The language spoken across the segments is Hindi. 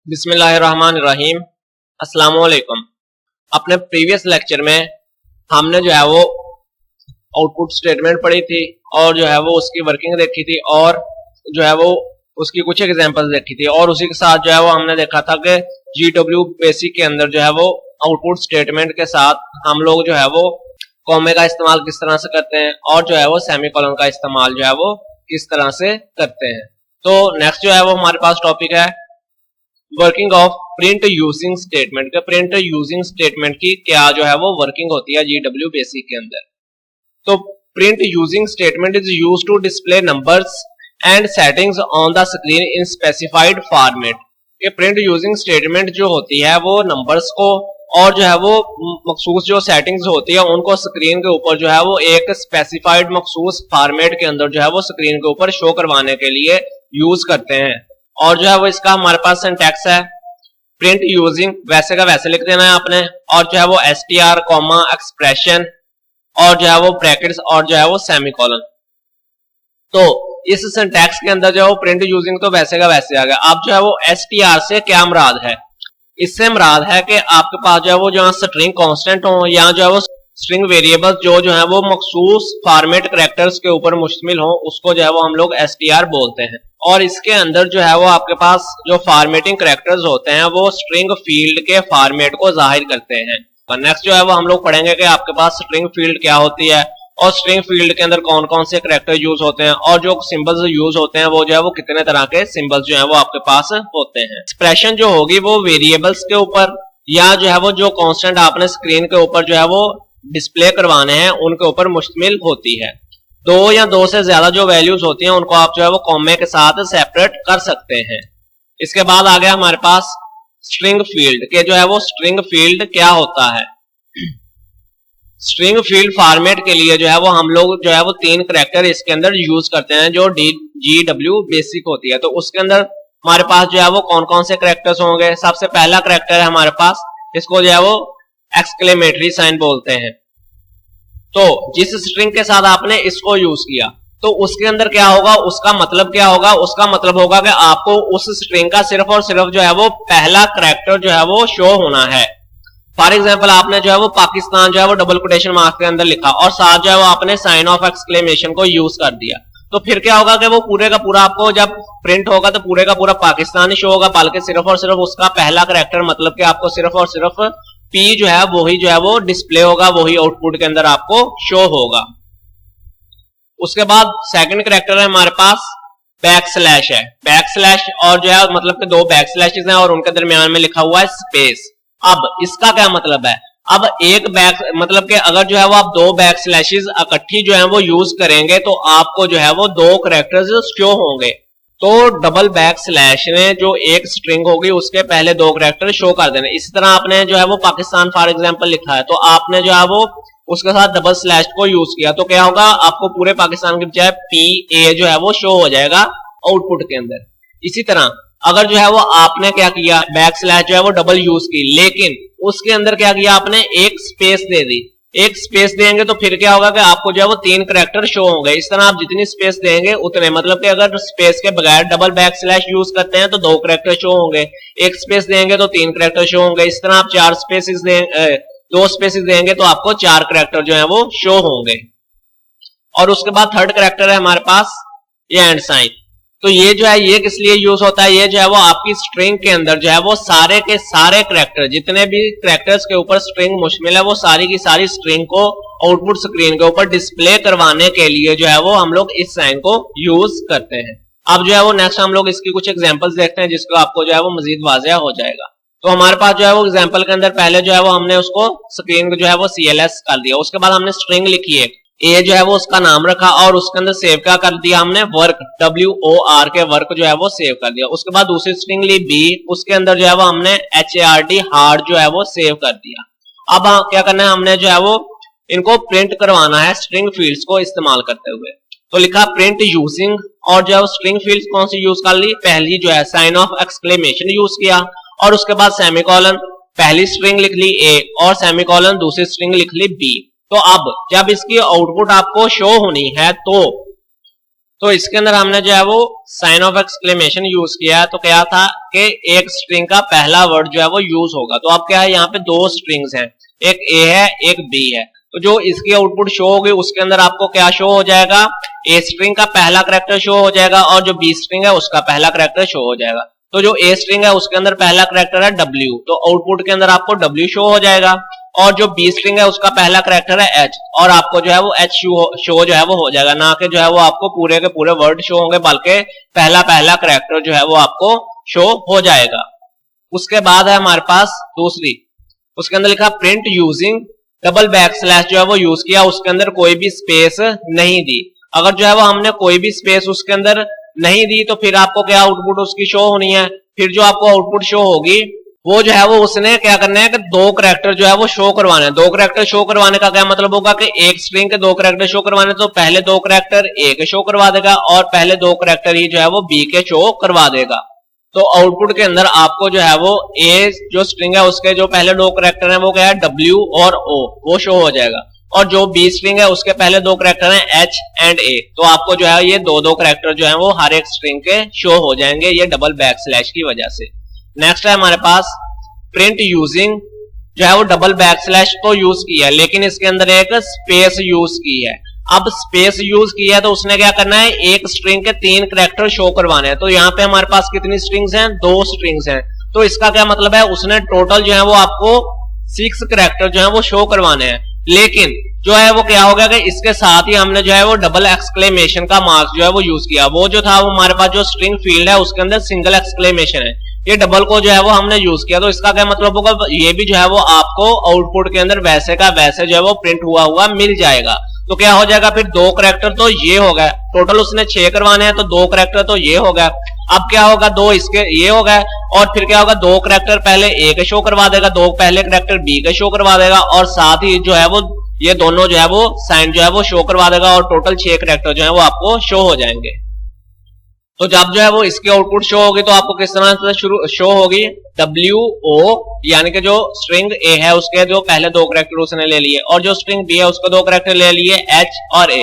बिस्मिल्लाहिर्रहमानिर्रहीम। अस्सलाम वालेकुम। अपने प्रीवियस लेक्चर में हमने जो है वो आउटपुट स्टेटमेंट पढ़ी थी और जो है वो उसकी वर्किंग देखी थी और जो है वो उसकी कुछ एग्जांपल्स देखी थी और उसी के साथ जो है वो हमने देखा था कि GW बेसिक के अंदर जो है वो आउटपुट स्टेटमेंट के साथ हम लोग जो है वो कॉमे का इस्तेमाल किस तरह से करते हैं और जो है वो सेमीकोलन का इस्तेमाल जो है वो किस तरह से करते हैं। तो नेक्स्ट जो है वो हमारे पास टॉपिक है working of print using statement के। प्रिंट यूजिंग स्टेटमेंट की क्या जो है वो वर्किंग होती है GW बेसिक के अंदर। तो print using statement is used to display numbers and settings on the screen in specified format. ये प्रिंट यूजिंग स्टेटमेंट जो होती है वो नंबर्स को और जो है वो मखसूस जो सेटिंग्स होती है उनको स्क्रीन के ऊपर जो है वो एक स्पेसिफाइड मखसूस फॉर्मेट के अंदर जो है वो स्क्रीन के ऊपर शो करवाने के लिए यूज करते हैं। और जो है वो इसका हमारे पास सिंटैक्स है प्रिंट यूजिंग, वैसे का वैसे लिख देना है आपने, और जो है वो str कॉमा एक्सप्रेशन और जो है वो ब्रैकेट्स और जो है वो सेमीकोलन। तो इस सिंटैक्स के अंदर जो है वो प्रिंट यूजिंग तो वैसे का वैसे आ गया। अब जो है वो str से क्या मुराद है? इससे मुराद है कि आपके पास जो है वो जहां स्ट्रिंग कांस्टेंट हो या जो है वो स्ट्रिंग वेरिएबल्स जो है वो मखसूस फॉर्मेट कैरेक्टर्स के ऊपर मुश्तमिल हो उसको जो है वो हम लोग str बोलते हैं। और इसके अंदर जो है वो आपके पास जो फॉर्मेटिंग कैरेक्टर्स होते हैं वो स्ट्रिंग फील्ड के फॉर्मेट को जाहिर करते हैं। नेक्स्ट जो है वो हम लोग पढ़ेंगे कि आपके पास स्ट्रिंग फील्ड क्या होती है और स्ट्रिंग फील्ड के अंदर कौन कौन से कैरेक्टर यूज होते हैं और जो सिंबल्स यूज होते हैं वो जो है वो कितने तरह के सिंबल्स जो है वो आपके पास होते हैं। एक्सप्रेशन जो होगी वो वेरिएबल्स के ऊपर या जो है वो जो कांस्टेंट आपने स्क्रीन के ऊपर जो है वो डिस्प्ले करवाने हैं उनके ऊपर मुश्तमिल होती है। दो या दो से ज्यादा जो वैल्यूज होती हैं उनको आप जो है वो कॉमे के साथ सेपरेट कर सकते हैं। इसके बाद आ गया हमारे पास स्ट्रिंग फील्ड के जो है वो स्ट्रिंग फील्ड क्या होता है। स्ट्रिंग फील्ड फॉर्मेट के लिए जो है वो हम लोग जो है वो तीन कैरेक्टर इसके अंदर यूज करते हैं जो GW बेसिक होती है। तो उसके अंदर हमारे पास जो है वो कौन कौन से कैरेक्टर्स होंगे। सबसे पहला कैरेक्टर है हमारे पास, इसको जो है वो एक्सक्लेमेटरी साइन बोलते हैं। तो जिस स्ट्रिंग के साथ आपने इसको यूज किया तो उसके अंदर क्या होगा, उसका मतलब क्या होगा, उसका मतलब होगा कि आपको उस स्ट्रिंग का सिर्फ और सिर्फ जो है वो पहला कैरेक्टर जो है वो शो होना है। फॉर एग्जांपल आपने जो है वो पाकिस्तान जो है वो डबल कोटेशन मार्क के अंदर लिखा और साथ जो है वो आपने साइन ऑफ एक्सक्लेमेशन को यूज कर दिया तो फिर क्या होगा कि वो पूरे का पूरा आपको जब प्रिंट होगा तो पूरे का पूरा पाकिस्तान ही शो होगा, बल्कि सिर्फ और सिर्फ उसका पहला कैरेक्टर मतलब कि आपको सिर्फ और सिर्फ P जो है वही जो है वो डिस्प्ले होगा, वही आउटपुट के अंदर आपको शो होगा। उसके बाद सेकंड कैरेक्टर है हमारे पास बैक स्लैश है। बैक स्लैश और जो है मतलब कि दो बैक स्लैशेस हैं और उनके दरमियान में लिखा हुआ है स्पेस। अब इसका क्या मतलब है, अब एक बैक मतलब कि अगर जो है वो आप दो बैक स्लैशेस इकट्ठी जो है वो यूज करेंगे तो आपको जो है वो दो कैरेक्टर्स शो होंगे। तो डबल बैक स्लैश में जो एक स्ट्रिंग होगी उसके पहले दो कैरेक्टर शो कर देने। इसी तरह आपने जो है वो पाकिस्तान फॉर एग्जांपल लिखा है तो आपने जो है वो उसके साथ डबल स्लैश को यूज किया तो क्या होगा, आपको पूरे पाकिस्तान के बजाय PA जो है वो शो हो जाएगा आउटपुट के अंदर। इसी तरह अगर जो है वो आपने क्या किया, बैक स्लैश जो है वो डबल यूज की लेकिन उसके अंदर क्या किया आपने एक स्पेस दे दी। एक स्पेस देंगे तो फिर क्या होगा कि आपको जो है वो तीन कैरेक्टर शो होंगे। इस तरह आप जितनी स्पेस देंगे उतने, मतलब कि अगर स्पेस के बगैर डबल बैक स्लैश यूज करते हैं तो दो कैरेक्टर शो होंगे, एक स्पेस देंगे तो तीन कैरेक्टर शो होंगे। इस तरह आप चार स्पेसेस दो स्पेसेस देंगे तो आपको चार कैरेक्टर जो है वो शो होंगे। और उसके बाद थर्ड कैरेक्टर है हमारे पास ये एंड साइन। तो ये जो है ये किस लिए यूज होता है, ये जो है वो आपकी स्ट्रिंग के अंदर जो है वो सारे के सारे कैरेक्टर जितने भी कैरेक्टर्स के ऊपर स्ट्रिंग मुश्तमिल है वो सारी की सारी स्ट्रिंग को आउटपुट स्क्रीन के ऊपर डिस्प्ले करवाने के लिए जो है वो हम लोग इस साइन को यूज करते हैं। अब जो है वो नेक्स्ट हम लोग इसकी कुछ एग्जांपल्स देखते हैं जिसको आपको जो है वो मजीद वाज़ेह हो जाएगा। तो हमारे पास जो है वो एग्जांपल के अंदर पहले जो है वो हमने उसको स्क्रीन को जो है वो CLS कर दिया। उसके बाद हमने स्ट्रिंग लिखी है, ए जो है वो उसका नाम रखा और उसके अंदर सेव क्या कर दिया हमने, वर्क WOR के वर्क जो है वो सेव कर दिया। उसके बाद दूसरी स्ट्रिंग ली B, उसके अंदर जो है वो हमने HARD हार्ड जो है वो सेव कर दिया। अब क्या करना है, हमने जो है वो इनको प्रिंट करवाना है स्ट्रिंग फील्ड्स को इस्तेमाल करते हुए। तो लिखा प्रिंट यूजिंग और जो है स्ट्रिंग फील्ड्स कौन सी यूज कर ली, पहली जो है साइन ऑफ एक्सक्लेमेशन यूज किया और उसके बाद सेमीकोलन, पहली स्ट्रिंग लिख ली A और सेमीकोलन दूसरी स्ट्रिंग लिख ली B। तो अब जब इसकी आउटपुट आपको शो होनी है तो तो इसके अंदर हमने जो है वो साइन ऑफ एक्सक्लेमेशन यूज किया है। तो क्या था कि एक स्ट्रिंग का पहला वर्ड जो है वो यूज होगा। तो अब क्या है, यहाँ पे दो स्ट्रिंग्स हैं, एक ए है एक बी है। तो जो इसकी आउटपुट शो होगी उसके अंदर आपको क्या शो हो जाएगा, ए स्ट्रिंग का पहला कैरेक्टर शो हो जाएगा और जो बी स्ट्रिंग है उसका पहला कैरेक्टर शो हो जाएगा। तो जो ए स्ट्रिंग है उसके अंदर पहला कैरेक्टर है W, तो आउटपुट के अंदर आपको W शो हो जाएगा। और जो बी स्ट्रिंग है उसका पहला कैरेक्टर है H, और आपको जो है वो H शो जो है वो हो जाएगा, ना कि जो है वो आपको पूरे के पूरे वर्ड शो होंगे, बल्कि पहला कैरेक्टर जो है वो आपको शो हो जाएगा। उसके बाद है हमारे पास दूसरी, उसके अंदर लिखा print using double back slash जो है वो यूज किया, उसके अंदर कोई भी स्पेस नहीं दी। अगर जो है वो हमने कोई भी स्पेस उसके अंदर नहीं दी तो फिर आपको क्या आउटपुट उसकी शो होनी है। फिर जो आपको आउटपुट शो होगी वो जो है वो उसने क्या करना है कि दो कैरेक्टर जो है वो शो करवाने हैं। दो कैरेक्टर शो करवाने का क्या मतलब होगा कि एक स्ट्रिंग के दो कैरेक्टर शो करवाने, तो पहले दो कैरेक्टर ए के शो करवा देगा और पहले दो कैरेक्टर ही जो है वो बी के शो करवा देगा। तो आउटपुट के अंदर आपको जो है वो ए जो स्ट्रिंग है उसके जो पहले दो कैरेक्टर हैं वो क्या है, W और O, वो शो हो जाएगा। और जो बी स्ट्रिंग है उसके पहले दो कैरेक्टर हैं H एंड A, तो आपको जो है ये दो कैरेक्टर जो है वो हर एक स्ट्रिंग के शो हो जाएंगे, ये डबल बैक स्लैश की वजह से। नेक्स्ट है हमारे पास प्रिंट यूजिंग, जो है वो डबल बैक स्लैश तो यूज किया है लेकिन इसके अंदर एक स्पेस यूज की है। अब स्पेस यूज किया है तो उसने क्या करना है, एक स्ट्रिंग के तीन कैरेक्टर शो करवाने हैं। तो यहाँ पे हमारे पास कितनी स्ट्रिंग्स हैं, दो स्ट्रिंग्स हैं। तो इसका क्या मतलब है, उसने टोटल जो है वो आपको 6 कैरेक्टर जो है वो शो करवाने हैं। लेकिन जो है वो क्या होगा कि इसके साथ ही हमने जो है वो डबल एक्सक्लेमेशन का मार्क जो है वो यूज किया। वो जो था वो हमारे पास जो स्ट्रिंग फील्ड है उसके अंदर सिंगल एक्सक्लेमेशन है, ये डबल को जो है वो हमने यूज किया। तो इसका क्या मतलब होगा, ये भी जो है वो आपको आउटपुट के अंदर वैसे का वैसे जो है वो प्रिंट हुआ मिल जाएगा। तो क्या हो जाएगा, फिर दो कैरेक्टर तो ये हो गया, टोटल उसने 6 करवाने हैं तो दो कैरेक्टर तो ये हो गया। अब क्या होगा, दो इसके ये हो गए और फिर क्या होगा, दो कैरेक्टर पहले ए के शो करवा देगा, दो पहले कैरेक्टर बी के शो करवा देगा और साथ ही जो है वो ये दोनों जो है वो साइन जो है वो शो करवा देगा और टोटल 6 कैरेक्टर जो है वो आपको शो हो जाएंगे। तो जब जो है वो इसकी आउटपुट शो होगी तो आपको किस तरह से शुरू शो होगी, WO, यानी कि जो स्ट्रिंग ए है उसके जो पहले दो कैरेक्टर उसने ले लिए और जो स्ट्रिंग बी है उसके दो कैरेक्टर ले लिए H और A,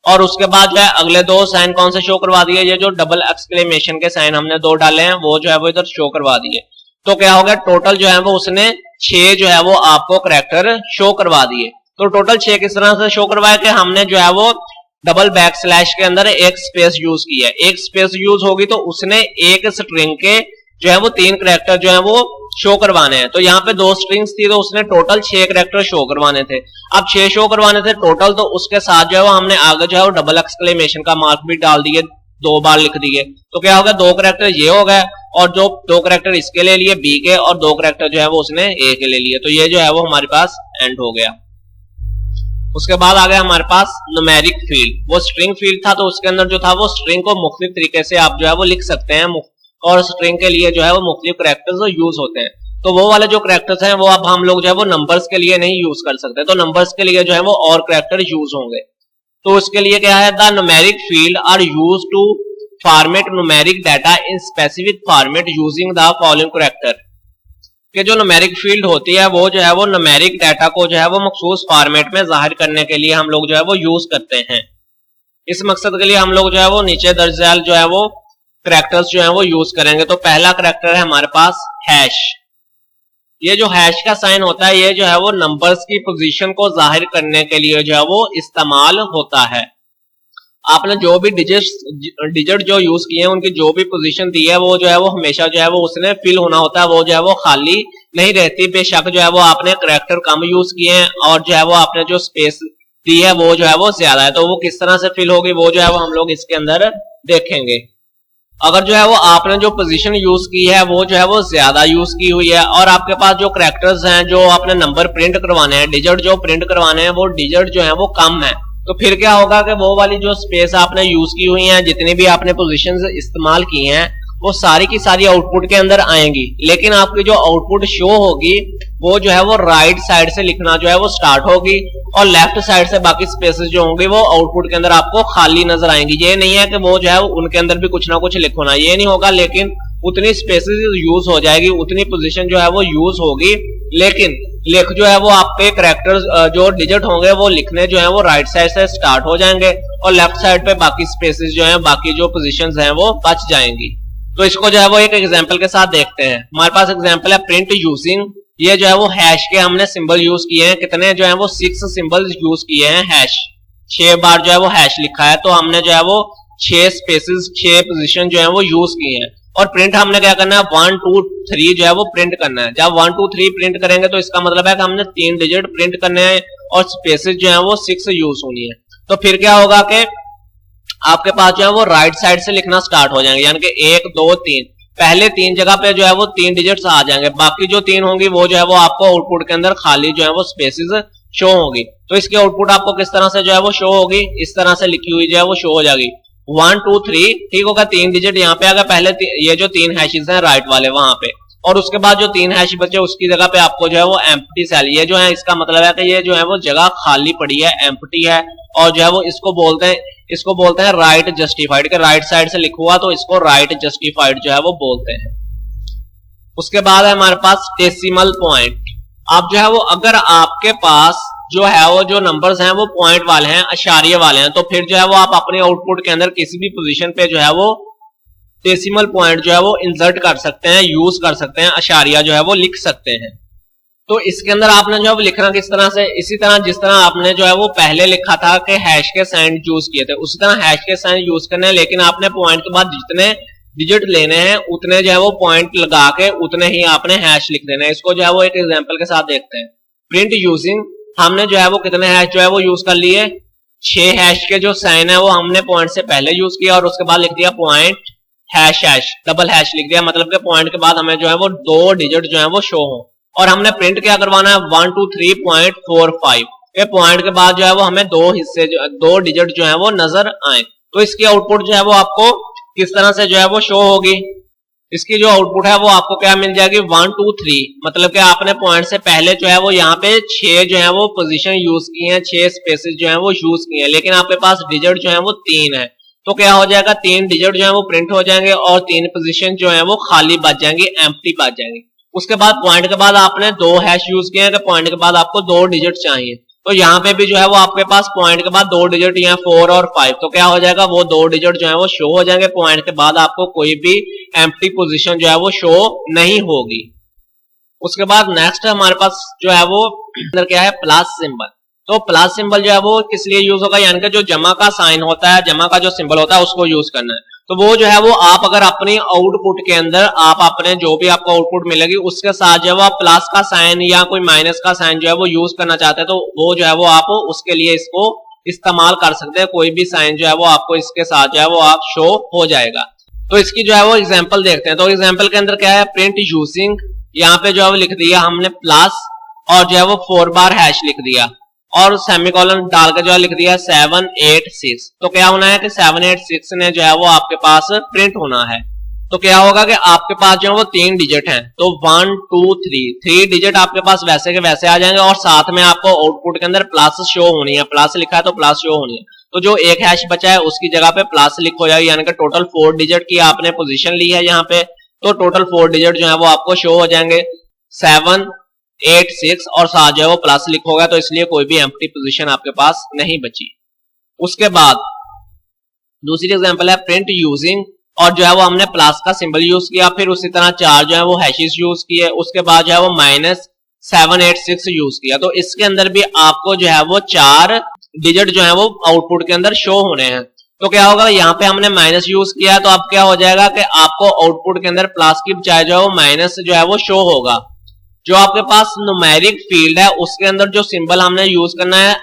और उसके बाद जो है अगले दो साइन कौन से शो करवा दिए, ये जो डबल एक्सक्लेमेशन के साइन हमने दो डाले हैं वो जो है वो इधर शो करवा दिए। तो क्या हो गया, टोटल जो है वो उसने 6 जो है वो आपको कैरेक्टर शो करवा दिए। तो टोटल 6 किस तरह से शो करवाया कि हमने जो है वो डबल बैक स्लैश के अंदर एक स्पेस यूज की है। एक स्पेस यूज होगी तो उसने एक स्ट्रिंग के जो है वो 3 कैरेक्टर जो है वो शो करवाने हैं। तो यहाँ पे 2 स्ट्रिंग्स थी तो उसने टोटल 6 कैरेक्टर शो करवाने थे। अब 6 शो करवाने थे टोटल, तो उसके साथ जो है वो हमने आगे जो है वो डबल एक्सक्लेमेशन का मार्क भी डाल दिए, 2 बार लिख दिए। तो क्या होगा, 2 कैरेक्टर ये हो गए और जो 2 कैरेक्टर इसके ले लिए बी के और 2 कैरेक्टर जो है वो उसने ए के ले लिए। तो ये जो है वो हमारे पास एंड हो गया। उसके बाद आ गया हमारे पास न्यूमेरिक फील्ड। वो स्ट्रिंग फील्ड था तो उसके अंदर जो था वो स्ट्रिंग को मुख्तलिफ तरीके से आप जो है वो लिख सकते हैं और स्ट्रिंग के लिए जो है वो मुख्तलिफ कैरेक्टर्स यूज होते हैं। तो वो वाले जो कैरेक्टर्स हैं वो अब हम लोग जो है वो नंबर्स के लिए नहीं यूज कर सकते, तो नंबर्स के लिए जो है वो और कैरेक्टर यूज होंगे। तो उसके लिए क्या है, the numeric field are use to format numeric data in specific format using the following character. कि जो न्यूमेरिक फील्ड होती है वो जो है वो न्यूमेरिक डाटा को जो है वो मखसूस फॉर्मेट में जाहिर करने के लिए हम लोग जो है वो यूज करते हैं। इस मकसद के लिए हम लोग जो है वो नीचे दर्ज झैल जो है वो कैरेक्टर्स जो है वो यूज करेंगे। तो पहला कैरेक्टर है हमारे पास हैश। ये जो हैश का साइन होता है ये जो है वो नंबर्स की पोजीशन को जाहिर करने के लिए जो है वो इस्तेमाल होता है। आपने जो भी डिजिट जो यूज किए हैं उनकी जो भी पोजीशन दी है वो जो है वो हमेशा जो है वो उसने फिल होना होता है, वो जो है वो खाली नहीं रहती। बेशक जो है वो आपने कैरेक्टर कम यूज किए हैं और जो है वो आपने जो स्पेस दी है वो जो है वो ज्यादा है, तो वो किस तरह से फिल होगी वो जो है वो हम लोग इसके अंदर देखेंगे। अगर जो है वो आपने जो पोजीशन यूज की है वो जो है वो ज्यादा यूज की हुई है और आपके पास जो कैरेक्टर्स हैं जो आपने नंबर प्रिंट करवाने हैं, डिजिट जो प्रिंट करवाने हैं वो डिजिट जो है वो कम है, तो फिर क्या होगा कि वो वाली जो स्पेस आपने यूज की हुई है, जितनी भी आपने पोजीशंस इस्तेमाल की हैं वो सारी की सारी आउटपुट के अंदर आएंगी। लेकिन आपकी जो आउटपुट शो होगी वो जो है वो राइट साइड से लिखना जो है वो स्टार्ट होगी और लेफ्ट साइड से बाकी स्पेसेस जो होंगे वो आउटपुट के अंदर आपको खाली नजर आएंगी। ये नहीं है कि वो जो है उनके अंदर भी कुछ ना कुछ लिखना, ये नहीं होगा, लेकिन उतनी स्पेसेस यूज हो जाएगी, उतनी पोजीशन जो है वो यूज होगी, लेकिन लिख जो है वो आपके कैरेक्टर्स जो डिजिट होंगे वो लिखने जो है वो राइट साइड से स्टार्ट हो जाएंगे और लेफ्ट साइड पे बाकी स्पेसेस जो हैं, बाकी जो पोजीशंस हैं वो बच जाएंगी। तो इसको जो है वो एक एग्जांपल के साथ देखते हैं। हमारे पास एग्जांपल है प्रिंट यूजिंग, ये जो है वो हैश के हमने सिंबल यूज किए हैं, कितने जो है वो 6 सिंबल यूज किए हैं, हैश 6 बार जो है वो हैश लिखा है, तो हमने जो है वो 6 स्पेसेस 6 पोजीशन जो है वो यूज किए हैं। और प्रिंट हमने क्या करना है 1 2 3 जो है वो प्रिंट करना है। जब 1 2 3 प्रिंट करेंगे तो इसका मतलब है कि हमने 3 डिजिट प्रिंट करने हैं और स्पेसेस जो है वो 6 यूज होनी है। तो फिर क्या होगा कि आपके पास जो है वो राइट साइड से लिखना स्टार्ट हो जाएंगे, यानी कि 1 2 3 पहले 3 जगह पे जो है वो 3 डिजिट्स आ जाएंगे, बाकी जो 3 होंगी वो जो है वो आपको आउटपुट के अंदर खाली जो है वो स्पेसेस शो होगी। तो इसकी आउटपुट आपको किस तरह से जो है वो शो होगी, इस तरह से लिखी हुई जो है वो शो हो जाएगी 1 2 3, ठीक होगा। 3 डिजिट यहाँ पे आ गए, पहले ये जो 3 हैशेस हैं राइट वाले वहां पे, और उसके बाद जो 3 हैश बचे उसकी जगह पे आपको जो है वो एम्प्टी सेल, ये जो है इसका मतलब है कि ये जो है वो जगह खाली पड़ी है, एम्प्टी है, और जो है वो इसको बोलते हैं राइट जस्टिफाइड, के राइट साइड से लिखा हुआ तो इसको राइट जस्टिफाइड जो है वो बोलते हैं। उसके बाद है हमारे पास डेसिमल पॉइंट। आप जो है वो अगर आपके पास जो है वो जो नंबर्स हैं वो पॉइंट वाले हैं, अशारिये वाले हैं, तो फिर जो है वो आप अपने आउटपुट के अंदर किसी भी पोजीशन पे जो है वो डेसिमल पॉइंट जो है वो इंसर्ट कर सकते हैं, यूज कर सकते हैं, अशारिया जो है वो लिख सकते हैं। तो इसके अंदर आपने जो है लिखना किस तरह से, इसी तरह जिस तरह आपने जो है वो पहले लिखा था कि हैश के साइन यूज किए थे, उसी तरह हैश के साइन यूज करने हैं, लेकिन आपने पॉइंट के बाद जितने डिजिट लेने हैं उतने जो है वो पॉइंट लगा के उतने ही आपने हैश लिख देना है। इसको जो है वो एक एग्जांपल के साथ देखते हैं। प्रिंट यूजिंग, हमने जो है वो कितने हैश जो है वो यूज कर लिए, 6 हैश के जो साइन है वो हमने पॉइंट से पहले यूज किया और उसके बाद लिख दिया point hash hash, double hash लिख दिया, मतलब कि पॉइंट के बाद हमें जो है वो 2 डिजिट जो है वो शो हो। और हमने प्रिंट क्या करवाना है 1 2 3.45, ये पॉइंट के बाद जो है वो हमें 2 डिजिट जो है वो नजर आए। तो इसकी आउटपुट जो है वो आपको किस तरह से जो है वो शो होगी, इसकी जो आउटपुट है वो आपको क्या मिल जाएगी 1 2 3, मतलब कि आपने पॉइंट से पहले जो है वो यहाँ पे 6 जो है वो पोजीशन यूज की है, 6 स्पेसेस जो है वो यूज किए हैं, लेकिन आपके पास डिजिट जो है वो 3 है, तो क्या हो जाएगा 3 डिजिट जो है वो प्रिंट हो जाएंगे और 3 पोजीशन जो है वो खाली बच जाएंगी, एम्प्टी बच जाएंगी। उसके बाद पॉइंट के बाद आपने 2 हैश यूज किए हैं कि पॉइंट के बाद आपको 2 डिजिट चाहिए, तो यहाँ पे भी जो है वो आपके पास पॉइंट के बाद 2 डिजिट या 4 और 5, तो क्या हो जाएगा वो 2 डिजिट जो है वो शो हो जाएंगे, पॉइंट के बाद आपको कोई भी एम्प्टी पोजीशन जो है वो शो नहीं होगी। उसके बाद नेक्स्ट हमारे पास जो है वो अंदर क्या है प्लस सिंबल। तो प्लस सिंबल जो है वो किस लिए यूज होगा, यानी कि जो जमा का साइन होता है, जमा का जो सिंबल होता है उसको यूज करना है। तो वो जो है वो आप अगर अपनी आउटपुट के अंदर आप अपने जो भी आपको आउटपुट मिलेगी उसके साथ जो है वो आप प्लस का साइन या कोई माइनस का साइन जो है वो यूज करना चाहते हैं, तो वो जो है वो आप उसके लिए इसको इस्तेमाल कर सकते हैं। कोई भी साइन जो है वो आपको इसके साथ जो है वो आप शो हो जाएगा। तो इसकी जो है वो एग्जाम्पल देखते हैं। तो एग्जाम्पल के अंदर क्या है प्रिंट यूजिंग, यहाँ पे जो है वो लिख दिया हमने प्लस और जो है वो 4 बार हैश लिख दिया और सेमीकोलन डाल के जो है लिख दिया 786, तो क्या होना है कि 786 ने जो है वो आपके पास प्रिंट होना है। तो क्या होगा कि आपके पास जो है वो 3 डिजिट हैं, तो 1 2 3 डिजिट आपके पास वैसे के वैसे आ जाएंगे और साथ में आपको आउटपुट के अंदर प्लस शो होनी है, प्लस लिखा है तो प्लस शो होनी है। तो जो एक हैश बचा है उसकी जगह पे प्लस लिख हो जाएगी, यानी कि टोटल 4 डिजिट की आपने पोजीशन ली है यहाँ पे, तो टोटल 4 डिजिट जो है वो आपको शो हो जाएंगे 786 और साथ जो है वो प्लस लिख होगा, तो इसलिए कोई भी एम्प्टी पोजीशन आपके पास नहीं बची। उसके बाद दूसरी एग्जांपल है प्रिंट यूजिंग, और जो है वो हमने प्लस का सिंबल यूज किया, फिर उसी तरह 4 जो है वो हैशेस यूज किए, उसके बाद जो है वो -786 यूज किया। तो इसके अंदर भी आपको जो है वो 4 डिजिट जो है वो आउटपुट के अंदर शो होने हैं। तो क्या होगा यहाँ पे हमने माइनस यूज किया, तो अब क्या हो जाएगा कि आपको आउटपुट के अंदर प्लस की बजाय जो है वो माइनस जो है वो शो होगा। जो आपके पास न्यूमेरिक फील्ड है उसके अंदर जो सिंबल हमने यूज करना है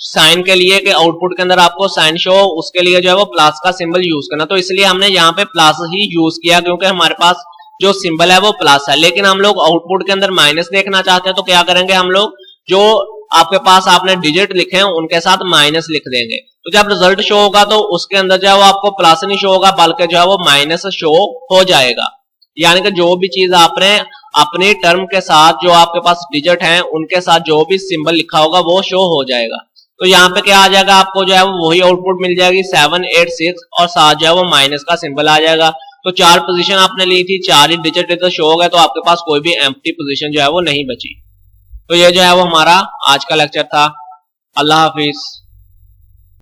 साइन के लिए कि आउटपुट के अंदर आपको साइन शो, उसके लिए जो है वो प्लस का सिंबल यूज करना। तो इसलिए हमने यहाँ पे प्लस ही यूज किया क्योंकि हमारे पास जो सिंबल है वो प्लस है, लेकिन हम लोग आउटपुट के अंदर माइनस देखना चाहते हैं, तो क्या करेंगे हम लोग जो आपके पास आपने डिजिट लिखे हैं उनके साथ माइनस लिख देंगे। तो जब रिजल्ट शो होगा तो उसके अंदर जो है वो आपको प्लस नहीं शो होगा बल्कि जो है वो माइनस शो हो जाएगा। यानी कि जो भी चीज आपने अपने टर्म के साथ जो आपके पास डिजिट हैं उनके साथ जो भी सिंबल लिखा होगा वो शो हो जाएगा। तो यहाँ पे क्या आ जाएगा आपको जो है वो वही आउटपुट मिल जाएगी 786 और साथ जो है वो माइनस का सिंबल आ जाएगा। तो 4 पोजीशन आपने ली थी, 4 ही डिजिट इधर शो हो गए, तो आपके पास कोई भी एम्प्टी पोजीशन जो है वो नहीं बची। तो ये जो है वो हमारा आज का लेक्चर था। अल्लाह हाफिज।